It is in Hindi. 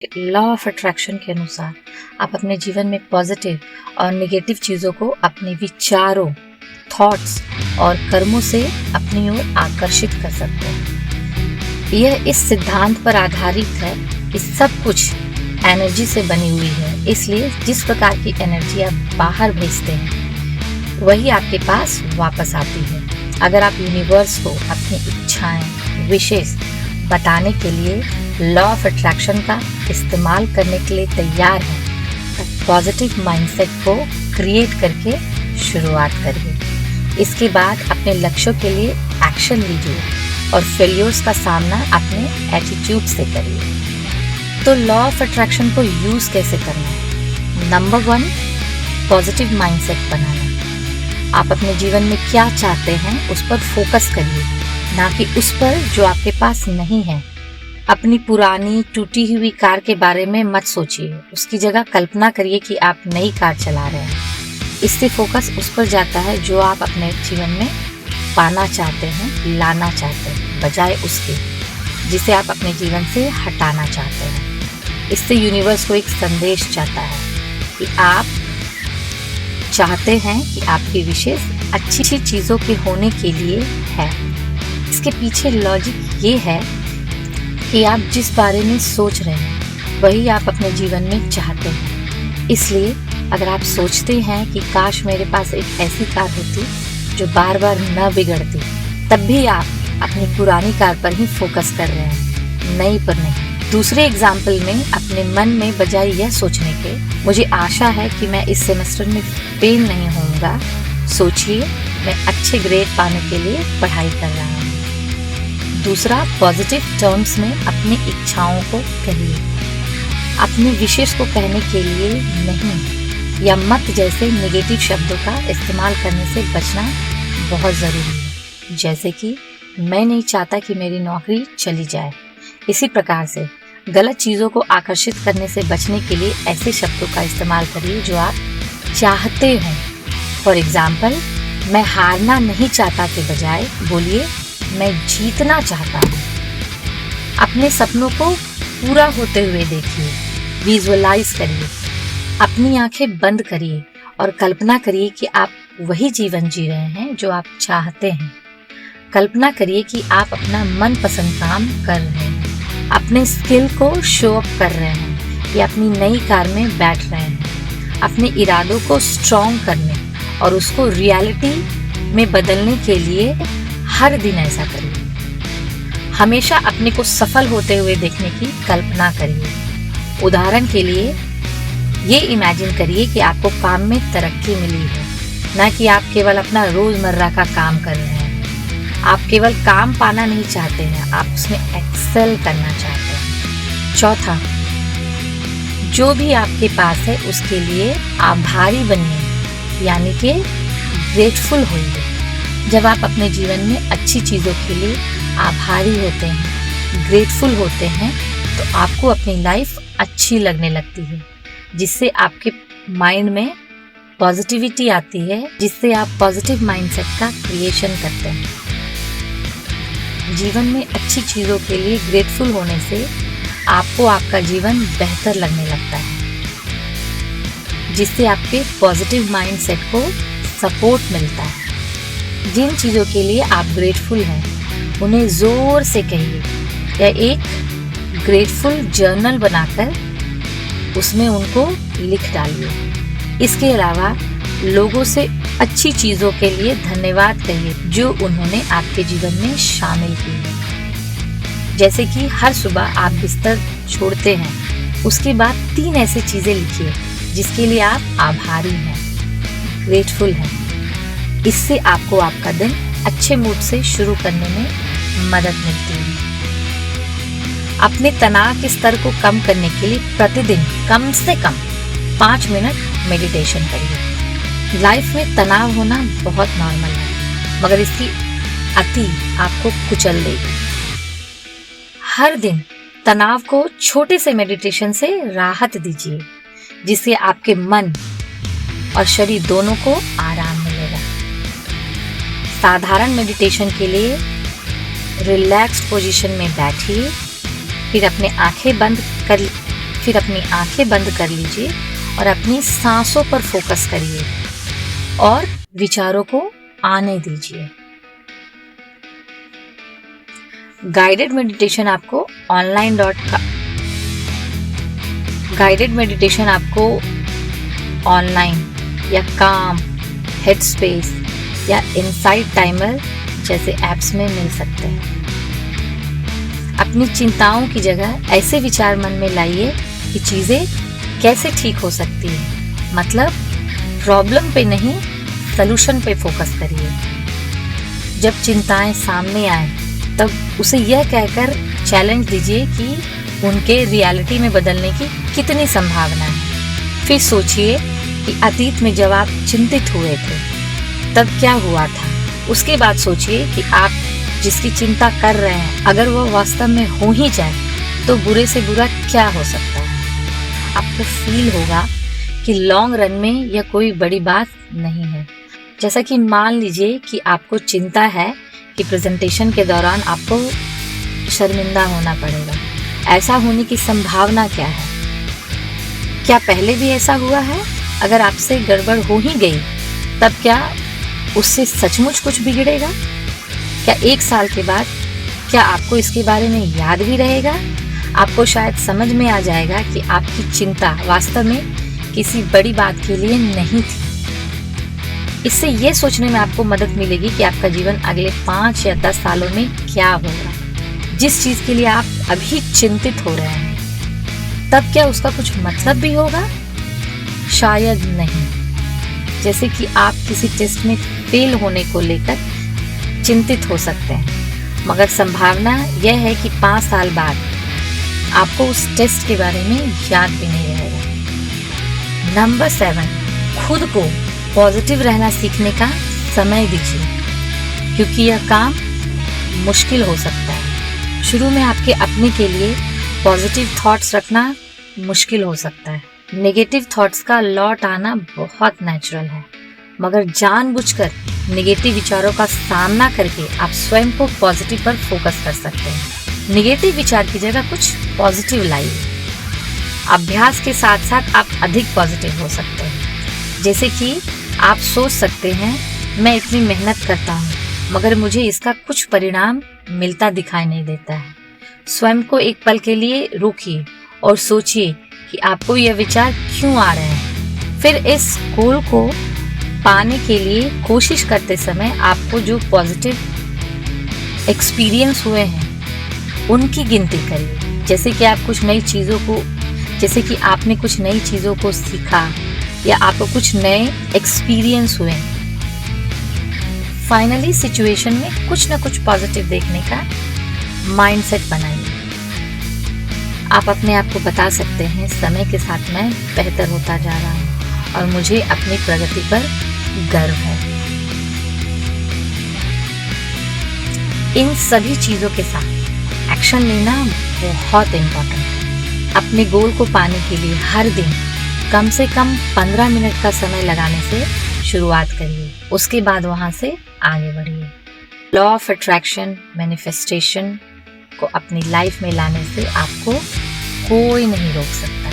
लॉ ऑफ अट्रैक्शन के अनुसार आप अपने जीवन में पॉजिटिव और नेगेटिव चीज़ों को अपने विचारों, थॉट्स और कर्मों से अपनी ओर आकर्षित कर सकते हैं। यह इस सिद्धांत पर आधारित है कि सब कुछ एनर्जी से बनी हुई है, इसलिए जिस प्रकार की एनर्जी आप बाहर भेजते हैं वही आपके पास वापस आती है। अगर आप यूनिवर्स को अपनी इच्छाएं, विशेष बताने के लिए लॉ ऑफ अट्रैक्शन का इस्तेमाल करने के लिए तैयार हैं, तो पॉजिटिव माइंडसेट को क्रिएट करके शुरुआत करिए। इसके बाद अपने लक्ष्यों के लिए एक्शन लीजिए और फेलियर्स का सामना अपने एटीट्यूड से करिए। तो लॉ ऑफ अट्रैक्शन को यूज़ कैसे करना है? नंबर 1, पॉजिटिव माइंडसेट बनाना। आप अपने जीवन में क्या चाहते हैं उस पर फोकस करिए, ना कि उस पर जो आपके पास नहीं है। अपनी पुरानी टूटी हुई कार के बारे में मत सोचिए, उसकी जगह कल्पना करिए कि आप नई कार चला रहे हैं। इससे फोकस उस पर जाता है जो आप अपने जीवन में पाना चाहते हैं, लाना चाहते हैं, बजाय उसके जिसे आप अपने जीवन से हटाना चाहते हैं। इससे यूनिवर्स को एक संदेश जाता है कि आप चाहते हैं कि आपकी विशेष अच्छी चीज़ों के होने के लिए है। इसके पीछे लॉजिक ये है कि आप जिस बारे में सोच रहे हैं वही आप अपने जीवन में चाहते हैं। इसलिए अगर आप सोचते हैं कि काश मेरे पास एक ऐसी कार होती जो बार बार न बिगड़ती, तब भी आप अपनी पुरानी कार पर ही फोकस कर रहे हैं, नई पर नहीं। दूसरे एग्जाम्पल में अपने मन में बजाय यह सोचने के मुझे आशा है कि मैं इस सेमेस्टर में फेल नहीं होऊंगा, सोचिए मैं अच्छे ग्रेड पाने के लिए पढ़ाई कर रहा हूँ। दूसरा, पॉजिटिव टर्म्स में अपनी इच्छाओं को कहिए। अपने विशेष को कहने के लिए नहीं या मत जैसे नेगेटिव शब्दों का इस्तेमाल करने से बचना बहुत ज़रूरी है। जैसे कि मैं नहीं चाहता कि मेरी नौकरी चली जाए। इसी प्रकार से गलत चीज़ों को आकर्षित करने से बचने के लिए ऐसे शब्दों का इस्तेमाल करिए जो आप चाहते हो। फॉर एग्जाम्पल, मैं हारना नहीं चाहता के बजाय बोलिए मैं जीतना चाहता हूँ। अपने सपनों को पूरा होते हुए देखिए, विजुअलाइज करिए, अपनी आंखें बंद करिए और कल्पना करिए कि आप वही जीवन जी रहे हैं जो आप चाहते हैं। कल्पना करिए कि आप अपना मनपसंद काम कर रहे हैं, अपने स्किल को शो अप कर रहे हैं या अपनी नई कार में बैठ रहे हैं। अपने इरादों को स्ट्रॉन्ग करने और उसको रियलिटी में बदलने के लिए हर दिन ऐसा करिए। हमेशा अपने को सफल होते हुए देखने की कल्पना करिए। उदाहरण के लिए ये इमेजिन करिए कि आपको काम में तरक्की मिली है, ना कि आप केवल अपना रोजमर्रा का काम कर रहे हैं। आप केवल काम पाना नहीं चाहते हैं, आप उसमें एक्सेल करना चाहते हैं। चौथा, जो भी आपके पास है उसके लिए आभारी बनिए, यानी कि ग्रेटफुल होइए। जब आप अपने जीवन में अच्छी चीज़ों के लिए आभारी होते हैं, ग्रेटफुल होते हैं, तो आपको अपनी लाइफ अच्छी लगने लगती है, जिससे आपके माइंड में पॉजिटिविटी आती है, जिससे आप पॉजिटिव माइंडसेट का क्रिएशन करते हैं। जीवन में अच्छी चीज़ों के लिए ग्रेटफुल होने से आपको आपका जीवन बेहतर लगने लगता है, जिससे आपके पॉजिटिव माइंडसेट को सपोर्ट मिलता है। जिन चीज़ों के लिए आप ग्रेटफुल हैं उन्हें ज़ोर से कहिए या एक ग्रेटफुल जर्नल बनाकर उसमें उनको लिख डालिए। इसके अलावा लोगों से अच्छी चीज़ों के लिए धन्यवाद कहिए जो उन्होंने आपके जीवन में शामिल की है। जैसे कि हर सुबह आप बिस्तर छोड़ते हैं, उसके बाद 3 ऐसी चीज़ें लिखिए जिसके लिए आप आभारी हैं, ग्रेटफुल हैं। इससे आपको आपका दिन अच्छे मूड से शुरू करने में मदद मिलती है। अपने तनाव के स्तर को कम करने के लिए प्रतिदिन कम से कम 5 मिनट मेडिटेशन करिए। लाइफ में तनाव होना बहुत नॉर्मल है, मगर इसकी अति आपको कुचल देगी। हर दिन तनाव को छोटे से मेडिटेशन से राहत दीजिए, जिससे आपके मन और शरीर दोनों को आराम मिलेगा। साधारण मेडिटेशन के लिए रिलैक्स्ड पोजीशन में बैठिए, फिर अपने आंखें बंद कर फिर अपनी आंखें बंद कर लीजिए और अपनी सांसों पर फोकस करिए और विचारों को आने दीजिए। गाइडेड मेडिटेशन आपको ऑनलाइन या काम, हेडस्पेस या इनसाइट टाइमर जैसे ऐप्स में मिल सकते हैं। अपनी चिंताओं की जगह ऐसे विचार मन में लाइए कि चीजें कैसे ठीक हो सकती है। मतलब प्रॉब्लम पे नहीं, सलूशन पे फोकस करिए। जब चिंताएं सामने आए तब उसे यह कहकर चैलेंज दीजिए कि उनके रियलिटी में बदलने की कितनी संभावना है। फिर सोचिए कि अतीत में जब आप चिंतित हुए थे तब क्या हुआ था। उसके बाद सोचिए कि आप जिसकी चिंता कर रहे हैं अगर वो वास्तव में हो ही जाए तो बुरे से बुरा क्या हो सकता है। आपको फील होगा कि लॉन्ग रन में यह कोई बड़ी बात नहीं है। जैसा कि मान लीजिए कि आपको चिंता है कि प्रेजेंटेशन के दौरान आपको शर्मिंदा होना पड़ेगा। ऐसा होने की संभावना क्या है? क्या पहले भी ऐसा हुआ है? अगर आपसे गड़बड़ हो ही गई तब क्या उससे सचमुच कुछ बिगड़ेगा? क्या 1 साल के बाद क्या आपको इसके बारे में याद भी रहेगा? आपको शायद समझ में आ जाएगा कि आपकी चिंता वास्तव में किसी बड़ी बात के लिए नहीं थी। इससे ये सोचने में आपको मदद मिलेगी कि आपका जीवन अगले 5 या 10 सालों में क्या होगा। जिस चीज के लिए आप अभी चिंतित हो रहे हैं तब क्या उसका कुछ मतलब भी होगा? शायद नहीं। जैसे कि आप किसी टेस्ट में फेल होने को लेकर चिंतित हो सकते हैं, मगर संभावना यह है कि 5 साल बाद आपको उस टेस्ट के बारे में याद भी नहीं रहेगा। नंबर 7, खुद को पॉजिटिव रहना सीखने का समय दीजिए, क्योंकि यह काम मुश्किल हो सकता है। शुरू में आपके अपने के लिए पॉजिटिव थॉट्स रखना मुश्किल हो सकता है। नेगेटिव थॉट्स का लौट आना बहुत नेचुरल है, मगर जानबूझकर नेगेटिव विचारों का सामना करके आप स्वयं को पॉजिटिव पर फोकस कर सकते हैं। नेगेटिव विचार की जगह कुछ पॉजिटिव लाइए। अभ्यास के साथ साथ आप अधिक पॉजिटिव हो सकते हैं। जैसे कि आप सोच सकते हैं, मैं इतनी मेहनत करता हूँ मगर मुझे इसका कुछ परिणाम मिलता दिखाई नहीं देता है। स्वयं को एक पल के लिए रोकिए और सोचिए कि आपको यह विचार क्यों आ रहे हैं। फिर इस गोल को पाने के लिए कोशिश करते समय आपको जो पॉजिटिव एक्सपीरियंस हुए हैं उनकी गिनती करिए। जैसे कि आपने कुछ नई चीज़ों को सीखा या आपको कुछ नए एक्सपीरियंस हुए। फाइनली सिचुएशन में कुछ ना कुछ पॉजिटिव देखने का माइंडसेट बनाइए। आप अपने आप को बता सकते हैं, समय के साथ मैं बेहतर होता जा रहा हूँ और मुझे अपनी प्रगति पर गर्व है। इन सभी चीज़ों के साथ एक्शन लेना बहुत इम्पोर्टेंट है। अपने गोल को पाने के लिए हर दिन कम से कम 15 मिनट का समय लगाने से शुरुआत करिए, उसके बाद वहाँ से आगे बढ़िए। लॉ ऑफ अट्रैक्शन, मैनिफेस्टेशन को अपनी लाइफ में लाने से आपको कोई नहीं रोक सकता।